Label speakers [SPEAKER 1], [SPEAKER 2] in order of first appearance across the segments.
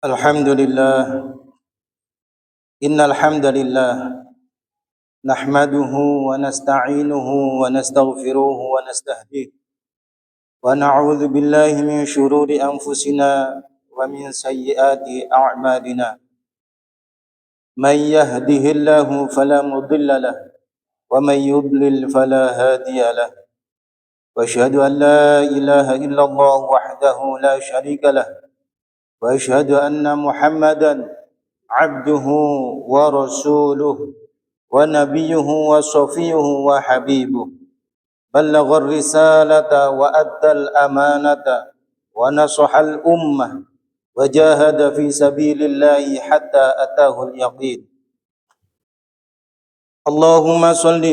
[SPEAKER 1] الحمد لله إن الحمد لله نحمده ونستعينه ونستغفره ونستهديه ونعوذ بالله من شرور أنفسنا ومن سيئات أعمالنا من يهده الله فلا مضل له ومن يضلل فلا هادي له وأشهد أن لا إله إلا الله وحده لا شريك له وأشهد أن محمدا عبده ورسوله ونبيه وصفيه وحبيبه بلغ الرسالة وأدى الأمانة ونصح الأمة وجاهد في سبيل الله حتى أتاه اليقين اللهم صل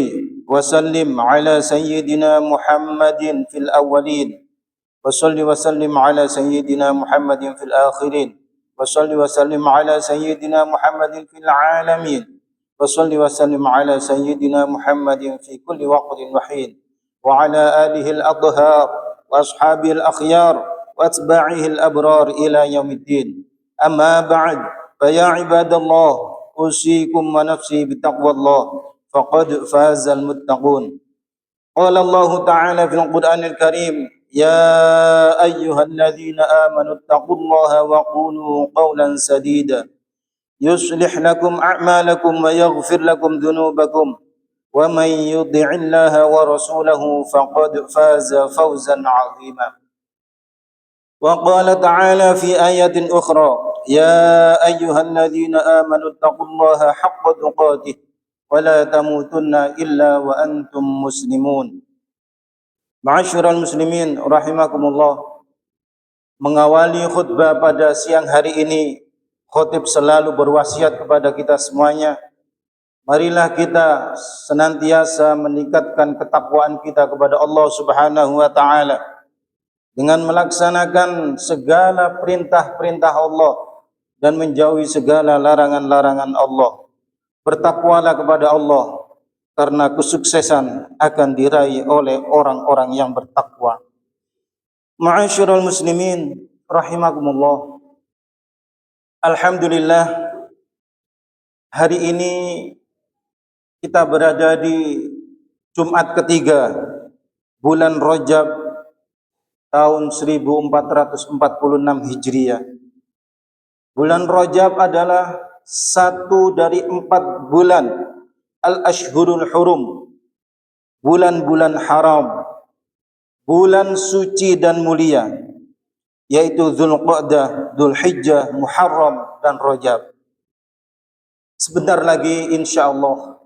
[SPEAKER 1] وسلم على سيدنا محمد في الأولين وصل وسلم على سيدنا محمد في الآخرين وصل وسلم على سيدنا محمد في العالمين وصل وسلم على سيدنا محمد في كل وقت وحين وعلى آله الأطهار وأصحابه الأخيار وأتباعه الأبرار إلى يوم الدين أما بعد فيا عباد الله أوصيكم ونفسي بتقوى الله فقد فاز المتقون قال الله تعالى في القرآن الكريم يا أيها الذين آمنوا اتقوا الله وقولوا قولا سديدا يصلح لكم أعمالكم ويغفر لكم ذنوبكم ومن يطع الله ورسوله فقد فاز فوزا عظيما وقال تعالى في آية أخرى يا أيها الذين آمنوا اتقوا الله حق تقاته ولا تموتن إلا وأنتم مسلمون. Ma'asyiral muslimin rahimakumullah. Mengawali khutbah pada siang hari ini, khatib selalu berwasiat kepada kita semuanya, marilah kita senantiasa meningkatkan ketakwaan kita kepada Allah Subhanahu wa taala dengan melaksanakan segala perintah-perintah Allah dan menjauhi segala larangan-larangan Allah. Bertakwalah kepada Allah, karena kesuksesan akan diraih oleh orang-orang yang bertakwa. Ma'asyiral muslimin rahimakumullah. Alhamdulillah, hari ini kita berada di Jumat ketiga bulan Rajab tahun 1446 Hijriah. Bulan Rajab adalah satu dari 4 bulan Al-Ashhurul Hurum, bulan-bulan haram, bulan suci dan mulia, yaitu Dzulqa'dah, Dzulhijjah, Muharram dan Rajab. Sebentar lagi insyaallah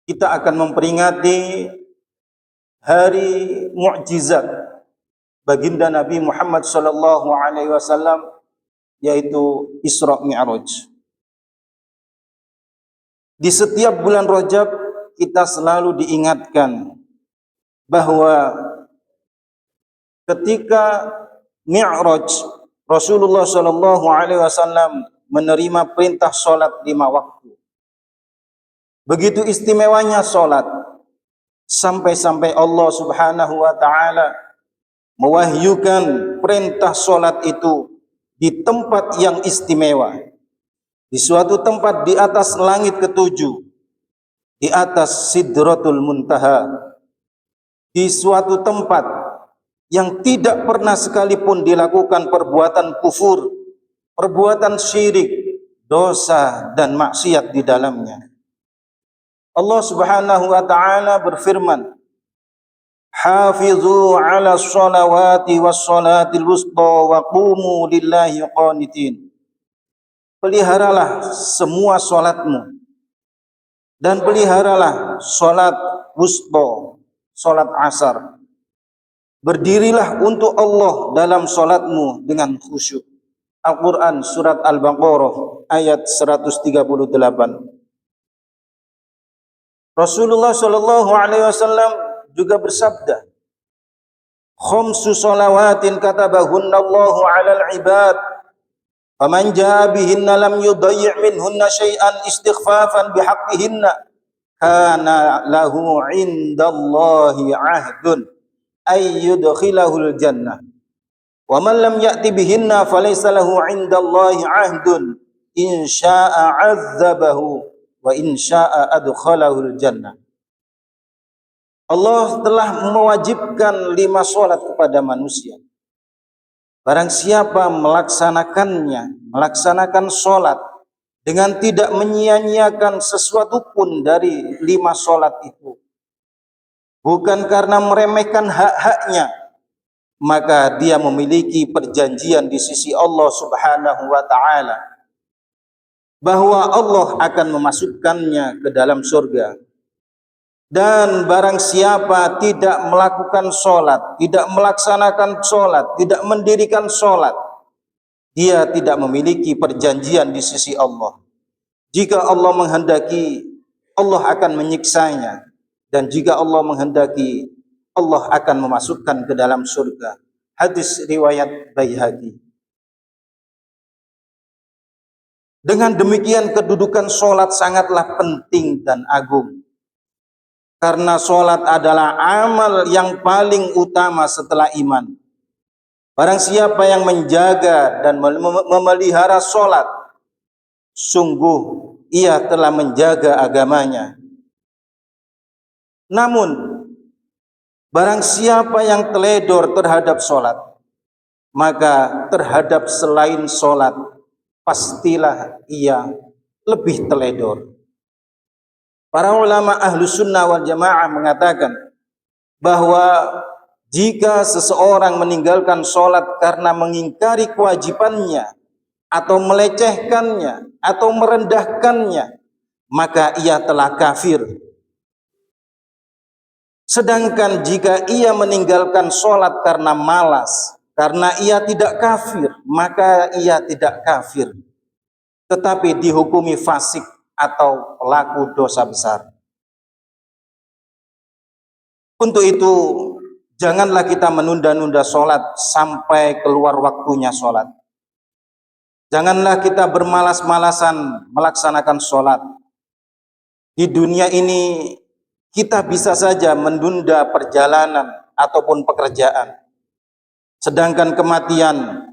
[SPEAKER 1] kita akan memperingati hari mukjizat baginda Nabi Muhammad sallallahu alaihi wasallam, yaitu Isra Mi'raj. Di setiap bulan Rajab kita selalu diingatkan bahwa ketika Mi'raj Rasulullah sallallahu alaihi wasallam menerima perintah salat 5 waktu. Begitu istimewanya salat sampai-sampai Allah Subhanahu wa taala mewahyukan perintah salat itu di tempat yang istimewa, di suatu tempat di atas langit ketujuh, di atas Sidratul Muntaha, di suatu tempat yang tidak pernah sekalipun dilakukan perbuatan kufur, perbuatan syirik, dosa dan maksiat di dalamnya. Allah Subhanahu wa taala berfirman, "Hafizu 'ala sholawati was sholatil wusta wa qumu lillahi qanitin." Peliharalah semua salatmu dan peliharalah salat wusta, salat asar. Berdirilah untuk Allah dalam salatmu dengan khusyuk. Al-Quran surat Al-Baqarah ayat 138. Rasulullah sallallahu alaihi wasallam juga bersabda, "Khamsu shalawatin katabahunna Allahu 'alal 'ibad, faman jaa bihinna lam yudayyi' minhunna syai'an istighfafan bihaqqihinna, kana lahu 'indallahi 'ahdun ay yudkhilahul jannah." Wa man lam ya'ti bihinna falaysa lahu 'indallahi 'ahdun in syaa'a 'adzabahu wa in syaa'a adkhalahul jannah. Allah telah mewajibkan 5 salat kepada manusia. Barang siapa melaksanakan salat dengan tidak menyia-nyiakan sesuatu pun dari 5 salat itu, bukan karena meremehkan hak-haknya, maka dia memiliki perjanjian di sisi Allah Subhanahu wa taala bahwa Allah akan memasukkannya ke dalam surga. Dan barang siapa tidak melakukan sholat, tidak melaksanakan sholat, tidak mendirikan sholat, dia tidak memiliki perjanjian di sisi Allah. Jika Allah menghendaki, Allah akan menyiksanya. Dan jika Allah menghendaki, Allah akan memasukkan ke dalam surga. Hadis riwayat Baihaqi. Dengan demikian kedudukan sholat sangatlah penting dan agung. Karena sholat adalah amal yang paling utama setelah iman. Barang siapa yang menjaga dan memelihara sholat, sungguh ia telah menjaga agamanya. Namun, barang siapa yang teledor terhadap sholat, maka terhadap selain sholat, pastilah ia lebih teledor. Para ulama ahlu sunnah wal jamaah mengatakan bahwa jika seseorang meninggalkan sholat karena mengingkari kewajibannya, atau melecehkannya, atau merendahkannya, maka ia telah kafir. Sedangkan jika ia meninggalkan sholat karena malas, karena ia tidak kafir, maka ia tidak kafir, tetapi dihukumi fasik atau pelaku dosa besar. Untuk itu, janganlah kita menunda-nunda sholat sampai keluar waktunya sholat. Janganlah kita bermalas-malasan melaksanakan sholat. Di dunia ini, kita bisa saja menunda perjalanan ataupun pekerjaan. Sedangkan kematian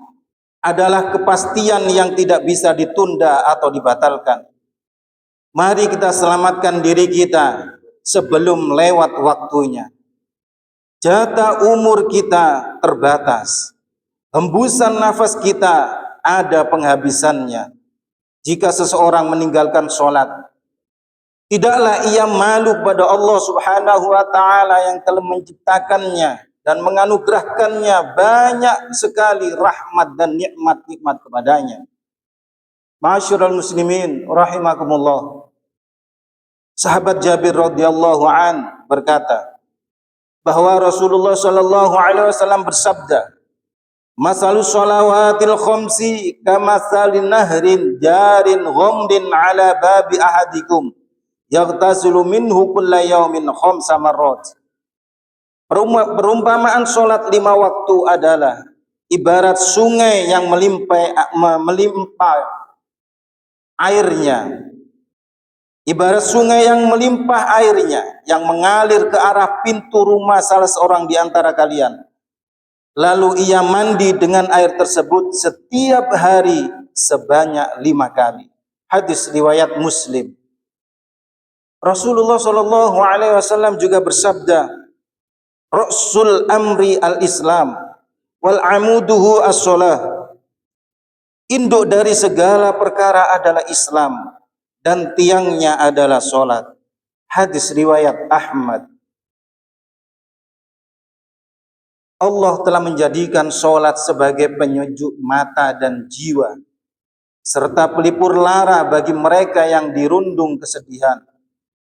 [SPEAKER 1] adalah kepastian yang tidak bisa ditunda atau dibatalkan. Mari kita selamatkan diri kita sebelum lewat waktunya. Jatah umur kita terbatas. Hembusan nafas kita ada penghabisannya. Jika seseorang meninggalkan sholat, tidaklah ia malu pada Allah Subhanahu wa taala yang telah menciptakannya dan menganugerahkannya banyak sekali rahmat dan nikmat-nikmat kepadanya. Ma'asyiral muslimin rahimakumullah. Sahabat Jabir radhiyallahu an berkata bahwa Rasulullah sallallahu alaihi wasallam bersabda, "Masalus shalawatil khamsi kamatsalin nahrin jarin ghamdin ala babi ahadikum yaghtasilu minhu kulla yaumin khamsa marrat." Perumpamaan salat 5 waktu adalah ibarat sungai yang melimpah airnya. Ibarat sungai yang melimpah airnya, yang mengalir ke arah pintu rumah salah seorang di antara kalian. Lalu ia mandi dengan air tersebut setiap hari sebanyak 5 kali. Hadis riwayat Muslim. Rasulullah Shallallahu Alaihi Wasallam juga bersabda, "Rasul amri al-Islam, wal amuduhu as-salah." Induk dari segala perkara adalah Islam, dan tiangnya adalah sholat. Hadis riwayat Ahmad. Allah telah menjadikan sholat sebagai penyejuk mata dan jiwa, serta pelipur lara bagi mereka yang dirundung kesedihan.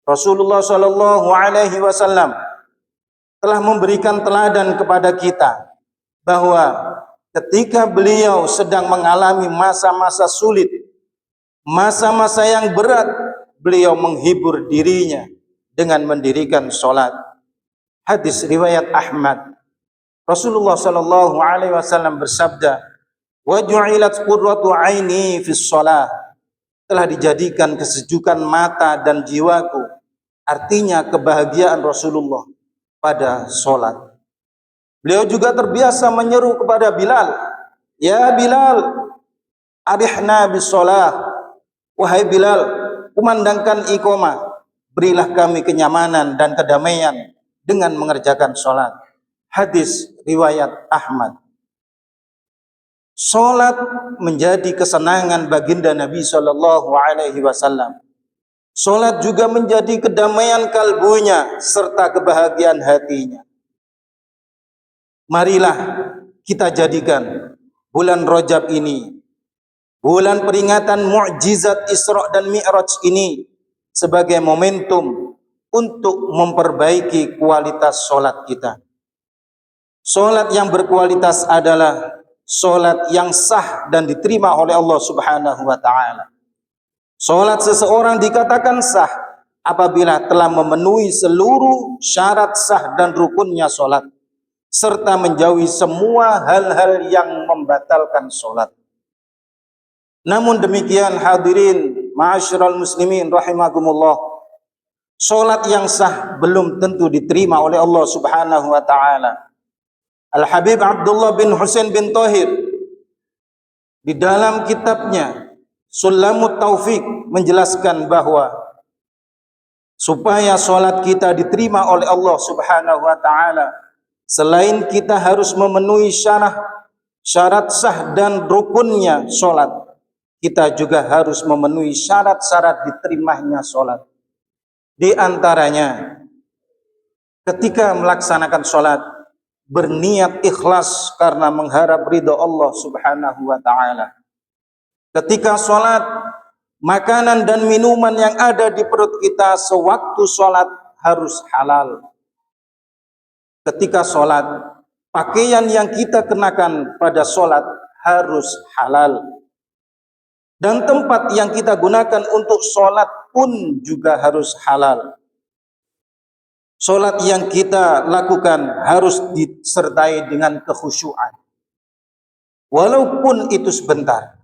[SPEAKER 1] Rasulullah Shallallahu Alaihi Wasallam telah memberikan teladan kepada kita bahwa ketika beliau sedang mengalami masa-masa sulit, masa-masa yang berat, beliau menghibur dirinya dengan mendirikan sholat. Hadis riwayat Ahmad. Rasulullah Shallallahu Alaihi Wasallam bersabda, "Wa ju'ilat qurratu aini fis shalah." Telah dijadikan kesejukan mata dan jiwaku, artinya kebahagiaan Rasulullah pada sholat. Beliau juga terbiasa menyeru kepada Bilal, "Ya Bilal, arihna bis shalah." Wahai Bilal, kumandangkan iqamah, berilah kami kenyamanan dan kedamaian dengan mengerjakan salat. Hadis riwayat Ahmad. Salat menjadi kesenangan baginda Nabi sallallahu alaihi wasallam. Salat juga menjadi kedamaian kalbunya serta kebahagiaan hatinya. Marilah kita jadikan bulan Rajab ini, bulan peringatan mukjizat Isra dan Mi'raj ini sebagai momentum untuk memperbaiki kualitas salat kita. Salat yang berkualitas adalah salat yang sah dan diterima oleh Allah Subhanahu wa taala. Salat seseorang dikatakan sah apabila telah memenuhi seluruh syarat sah dan rukunnya salat, serta menjauhi semua hal-hal yang membatalkan salat. Namun demikian hadirin ma'asyiral muslimin rahimakumullah, salat yang sah belum tentu diterima oleh Allah Subhanahu wa taala. Al-Habib Abdullah bin Husain bin Tahir di dalam kitabnya Sulamut Taufik menjelaskan bahwa supaya salat kita diterima oleh Allah Subhanahu wa taala, selain kita harus memenuhi syarat sah dan rukunnya salat, kita juga harus memenuhi syarat-syarat diterimanya salat. Di antaranya, ketika melaksanakan salat, berniat ikhlas karena mengharap ridha Allah Subhanahu wa taala. Ketika salat, makanan dan minuman yang ada di perut kita sewaktu salat harus halal. Ketika salat, pakaian yang kita kenakan pada salat harus halal. Dan tempat yang kita gunakan untuk sholat pun juga harus halal. Sholat yang kita lakukan harus disertai dengan kekhusyuan. Walaupun itu sebentar.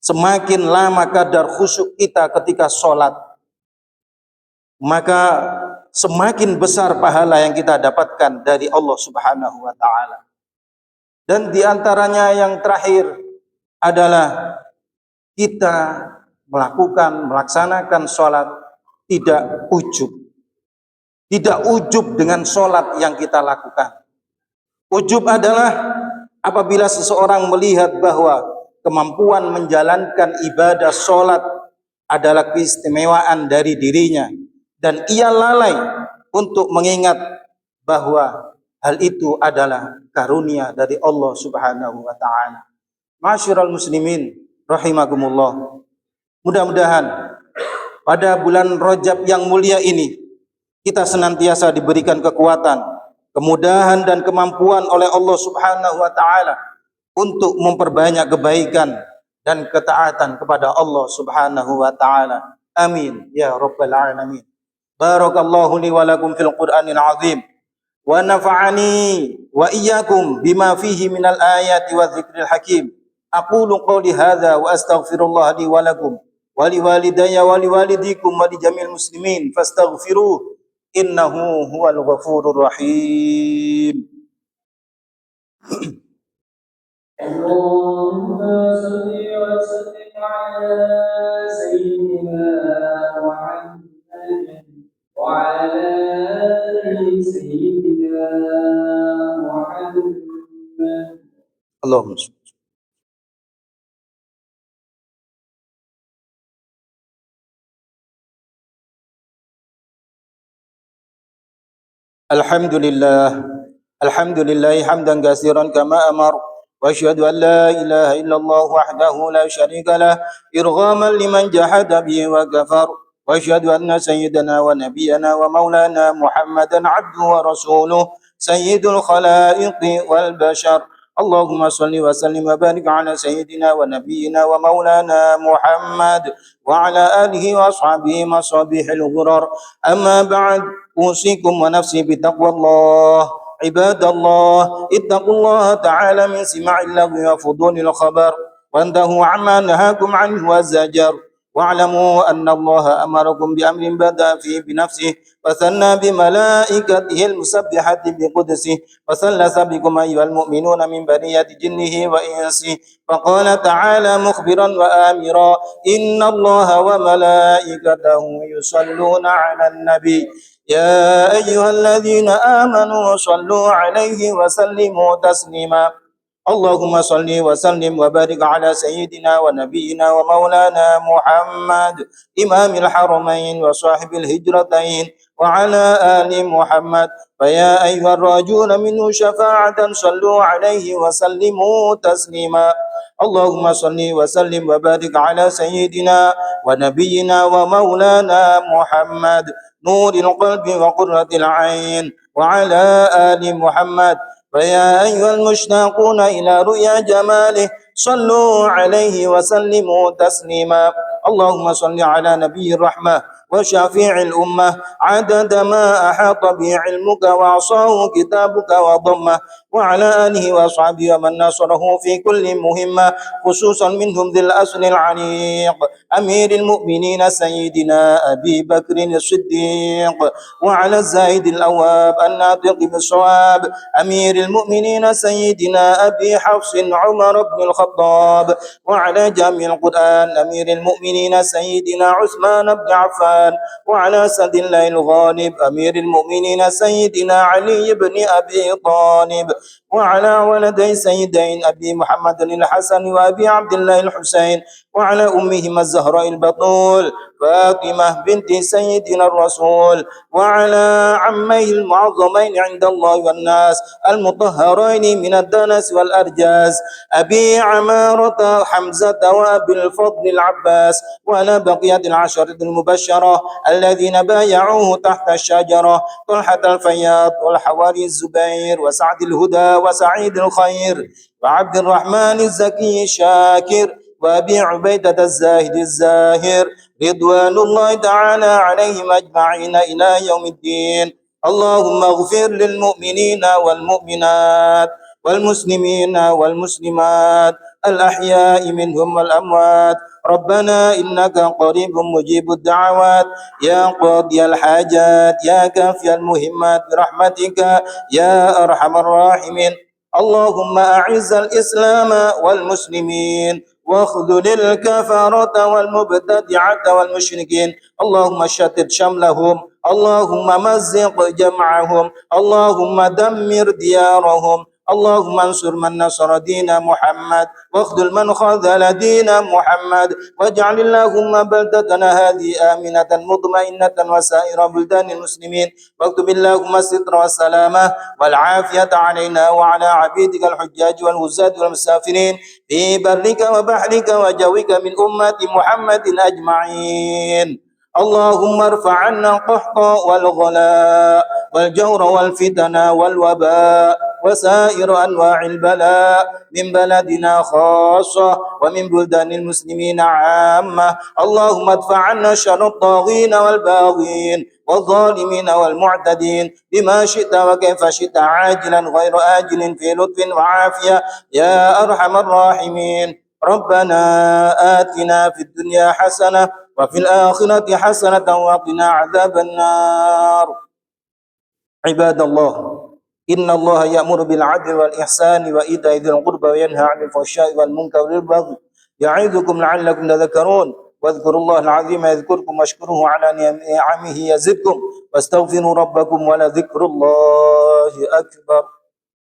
[SPEAKER 1] Semakin lama kadar khusyuk kita ketika sholat, maka semakin besar pahala yang kita dapatkan dari Allah Subhanahu wa ta'ala. Dan diantaranya yang terakhir adalah kita melaksanakan sholat tidak ujub. Tidak ujub dengan sholat yang kita lakukan. Ujub adalah apabila seseorang melihat bahwa kemampuan menjalankan ibadah sholat adalah keistimewaan dari dirinya, dan ia lalai untuk mengingat bahwa hal itu adalah karunia dari Allah Subhanahu wa ta'ala. Ma'asyiral muslimin rahimakumullah. Mudah-mudahan pada bulan Rajab yang mulia ini kita senantiasa diberikan kekuatan, kemudahan dan kemampuan oleh Allah Subhanahu wa taala untuk memperbanyak kebaikan dan ketaatan kepada Allah Subhanahu wa taala. Amin ya rabbal alamin. Barakallahu li wa lakum fil Qur'anil azim wa nafa'ani wa iyyakum bima fihi minal ayati wa dzikril hakim. Aqulu qawli hadza wa astaghfirullah li wa lakum wa li walidayya wa li walidikum wa li jamil muslimin fastaghfiruh innahu huwal ghafurur rahim. Allahumma salli wa sallim ala sayyidina Muhammadin wa ala ali sayyidina Muhammad. Allahumma salli. Alhamdulillah hamdan katsiran kama amar wa asyhadu an la ilaha illallah wahdahu la syarika lah irghaman liman jahada bihi wa kafar wa asyhadu anna sayyidana wa nabiyyana wa maulana Muhammadan abduhu wa rasuluh sayyidul khalaiqi wal bashar. Allahumma salli wa sallim wa barik ala sayyidina wa nabiyyina wa maulana Muhammad wa ala alihi wa ashabihi masabihil ghurar. Amma ba'd, usikum wa nafsi bitaqwallah. Ibadallah, ittaqullaha ta'ala min sima'il lagwi wa fudulil khabar wa antahu amma nahakum anhu wa zajar واعلموا أن الله أمركم بأمر بدأ فيه بنفسه وثنى بملائكته المسبحة بقدسه وثلث بكم أيها المؤمنون من برية جنه وإنسه فقال تعالى مخبرا وآمرا إن الله وملائكته يصلون على النبي يا أيها الذين آمنوا صلوا عليه وسلموا تسليما اللهم صل وسلم وبارك على سيدنا ونبينا ومولانا محمد إمام الحرمين وصاحب الهجرتين وعلى آل محمد فيا أيها الراجون منه شفاعة صلوا عليه وسلموا تسليما اللهم صل وسلم وبارك على سيدنا ونبينا ومولانا محمد نور القلب وقرة العين وعلى آل محمد فيا أيها المشتاقون إلى رؤيا جماله صلوا عليه وسلموا تسليما اللهم صل على نبي الرحمة وشفيع الأمة عدد ما أحاط به علمك وعصاه كتابك وضمه وعلى آله وأصحابه ومن نصره في كل مهمة خصوصا منهم ذي الأسر العليق أمير المؤمنين سيدنا أبي بكر الصديق وعلى الزاهد الأواب الناطق بالصواب أمير المؤمنين سيدنا أبي حفص عمر بن الخطاب وعلى جامع القرآن أمير المؤمنين سيدنا عثمان بن عفان وعلى سد الله الغالب أمير المؤمنين سيدنا علي بن أبي طالب وعلى ولدي سيدين أبي محمد الحسن وأبي عبد الله الحسين وعلى أمهما الزهراء البطول فاطمة بنت سيدنا الرسول وعلى عميه المعظمين عند الله والناس المطهرين من الدنس والأرجاز أبي عمارة حمزة وأبي الفضل العباس وعلى بقية العشرة المبشرة الذين بايعوه تحت الشجرة طلحة الفياض والحواري الزبير وسعد الهدى وسعيد الخير وعبد الرحمن الزكي الشاكر وأبي عبيدة الزاهد الزاهر رضوان الله تعالى عليهم أجمعين إلى يوم الدين اللهم اغفر للمؤمنين والمؤمنات والمسلمين والمسلمات الأحياء منهم والأموات ربنا إنك قريب مجيب الدعوات يا قاضي الحاجات يا كافي المهمات برحمتك يا أرحم الراحمين اللهم أعز الإسلام والمسلمين واخذل الكفرة والمبتدعة والمشركين اللهم شتت شملهم اللهم مزق جمعهم اللهم دمر ديارهم اللهم انصر من نصر دين محمد واخذل من خذل دين محمد واجعل اللهم بلدتنا هذه آمنة مطمئنة وسائر بلدان المسلمين واكتب اللهم الستر والسلامة والعافية علينا وعلى عبيدك الحجاج والوزاد والمسافرين في برك وبحرك وجوك من أمة محمد أجمعين اللهم ارفع عنا القحط والغلاء والجور والفتن والوباء وسائر أنواع البلاء من بلدنا خاصة ومن بلدان المسلمين عامة اللهم ادفع عنا شر الطاغين والباغين والظالمين والمعتدين بما شئت وكيف شئت عاجلا غير آجل في لطف وعافية يا أرحم الراحمين ربنا آتنا في الدنيا حسنة وفي الآخرة حسنة وقنا عذاب النار عباد الله إن الله يأمر بالعدل والإحسان وإيتاء ذي القربى وينهى عن الفحشاء والمنكر والبغي يعظكم لعلكم تذكرون واذكروا الله العظيم يذكركم واشكروه على نعمه يزدكم واستغفروا ربكم ولذكر الله أكبر